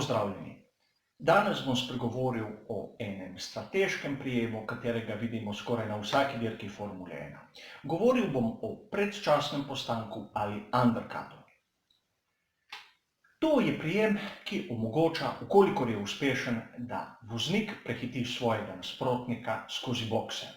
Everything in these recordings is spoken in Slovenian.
Pozdravljeni. Danes bom spregovoril o enem strateškem prijemu, katerega vidimo skoraj na vsaki dirki Formule 1. Govoril bom o predčasnem postanku ali undercutu. To je prijem, ki omogoča, ukolikor je uspešen, da voznik prehiti svojega nasprotnika skozi bokse.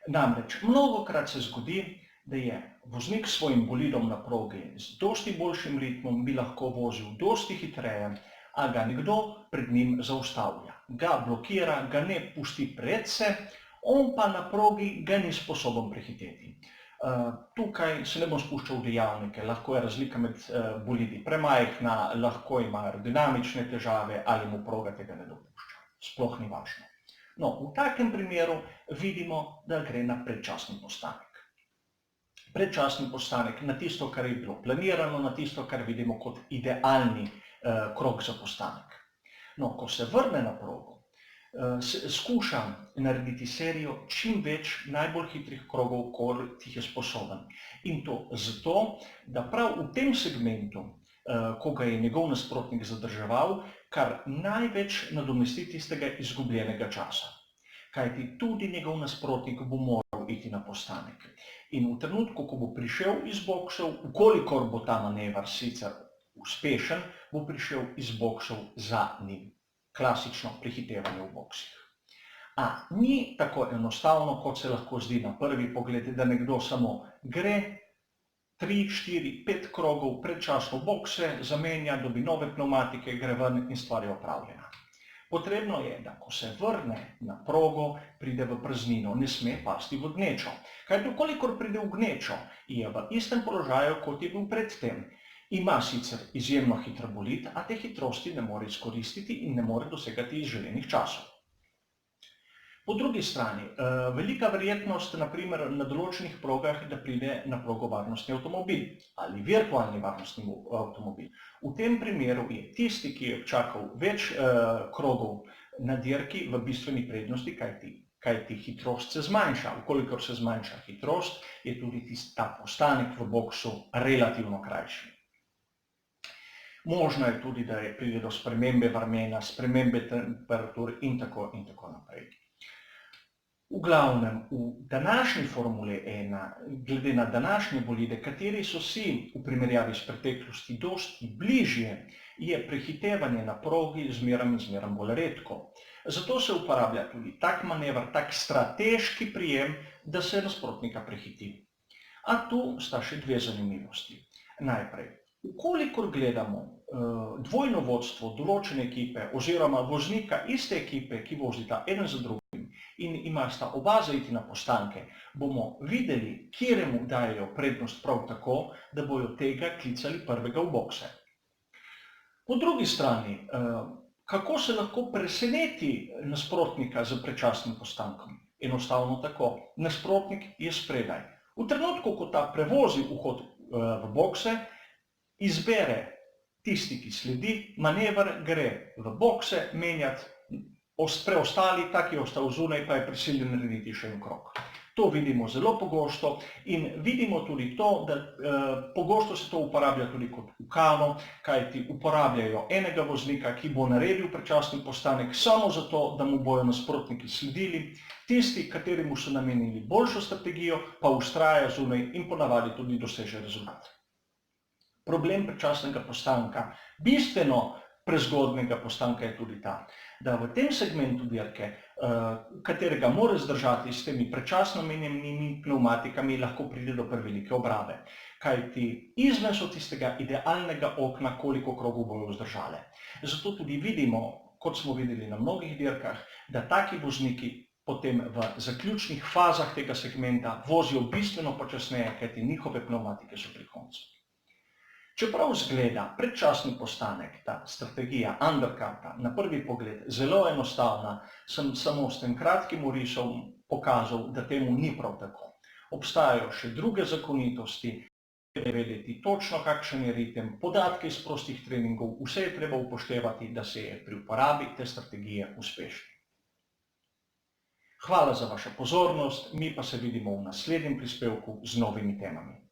Namreč, mnogokrat se zgodi, da je voznik s svojim bolidom na progi z dosti boljšim ritmom, bi lahko vozil dosti hitreje, a ga nekdo pred njim zaustavlja. Ga blokira, ga ne pusti pred se, on pa na progi ga ni sposoben prehiteti. Tukaj se ne bom spuščal v dejavnike, lahko je razlika med bolidi premajhna, lahko ima aerodinamične težave ali mu proga tega ne dopušča. Sploh ni važno. No, v takem primeru vidimo, da gre na predčasni postanek. Predčasni postanek na tisto, kar je bilo planirano, na tisto, kar vidimo kot idealni krog za postanek. No, ko se vrne na progo, skuša narediti serijo čim več najbolj hitrih krogov, kot jih je sposoben. In to zato, da prav v tem segmentu, ko ga je njegov nasprotnik zadrževal, kar največ nadomesti tistega izgubljenega časa. Kajti tudi njegov nasprotnik bo moral iti na postanek. In v trenutku, ko bo prišel iz boksov, ukolikor bo ta manever sicer uspešen, bo prišel iz boksov za njim. Klasično prehitevanje v boksih. A ni tako enostavno, kot se lahko zdi na prvi pogled, da nekdo samo gre 3, 4, 5 krogov predčasno v bokse, zamenja, dobi nove pnevmatike, gre ven in stvar je opravljena. Potrebno je, da ko se vrne na progo, pride v praznino, ne sme pasti v gnečo. Kajti ukolikor pride v gnečo, je v istem položaju, kot je bil predtem. Ima sicer izjemno hiter bolid, a te hitrosti ne more izkoristiti in ne more dosegati izželenih časov. Po drugi strani, velika verjetnost, na primer na določenih progah, da pride na progo varnostni avtomobil ali virtualni varnostni avtomobil. V tem primeru je tisti, ki je čakal več krogov na dirki, v bistveni prednosti, kajti hitrost se zmanjša. Ukolikor se zmanjša hitrost, je tudi ta postanek v boksu relativno krajši. Možno je tudi, da pride do spremembe vremena, spremembe temperatur in tako naprej. V glavnem, v današnji Formule 1, glede na današnje bolide, kateri so si v primerjavi s preteklosti dosti bližje, je prehitevanje na progi zmeraj bolj redko. Zato se uporablja tudi tak manever, tak strateški prijem, da se nasprotnika prehiti. A tu sta še dve zanimivosti. Najprej, ukolikor gledamo dvojno vodstvo določene ekipe oziroma voznika iste ekipe, ki vozita eden za drugim, in imata oba zaiti na postanke, bomo videli, kjeremu dajejo prednost prav tako, da bojo tega klicali prvega v bokse. Po drugi strani, kako se lahko preseneti nasprotnika z predčasnim postankom? Enostavno tako, nasprotnik je spredaj. V trenutku, ko ta prevozi vhod v bokse, izbere tisti, ki sledi, manever gre v bokse menjati, preostali, ta, ki je ostal zunaj, pa je prisiljen narediti še en krog. To vidimo zelo pogosto in vidimo tudi to, da pogosto se to uporablja tudi kot ukano, kajti uporabljajo enega voznika, ki bo naredil predčasni postanek samo zato, da mu bojo nasprotniki sledili, tisti, kateremu so namenili boljšo strategijo, pa vztraja zunaj in ponavadi tudi doseže rezultat. Problem predčasnega postanka, bistveno prezgodnega postanka je tudi ta, da v tem segmentu dirke, katerega mora zdržati s temi predčasno menjenimi pnevmatikami, lahko pride do prevelike obrave. Kajti izven so tistega idealnega okna, koliko krogov bojo zdržale. Zato tudi vidimo, kot smo videli na mnogih dirkah, da taki vozniki potem v zaključnih fazah tega segmenta vozijo bistveno počasneje, kajti njihove pnevmatike so pri koncu. Čeprav zgleda predčasni postanek, ta strategija undercuta, na prvi pogled zelo enostavna, sem samo s tem kratkim orisom pokazal, da temu ni prav tako. Obstajajo še druge zakonitosti, treba vedeti točno, kakšen je ritem, podatke iz prostih treningov, vse je treba upoštevati, da se je pri uporabi te strategije uspešni. Hvala za vašo pozornost, mi pa se vidimo v naslednjem prispevku z novimi temami.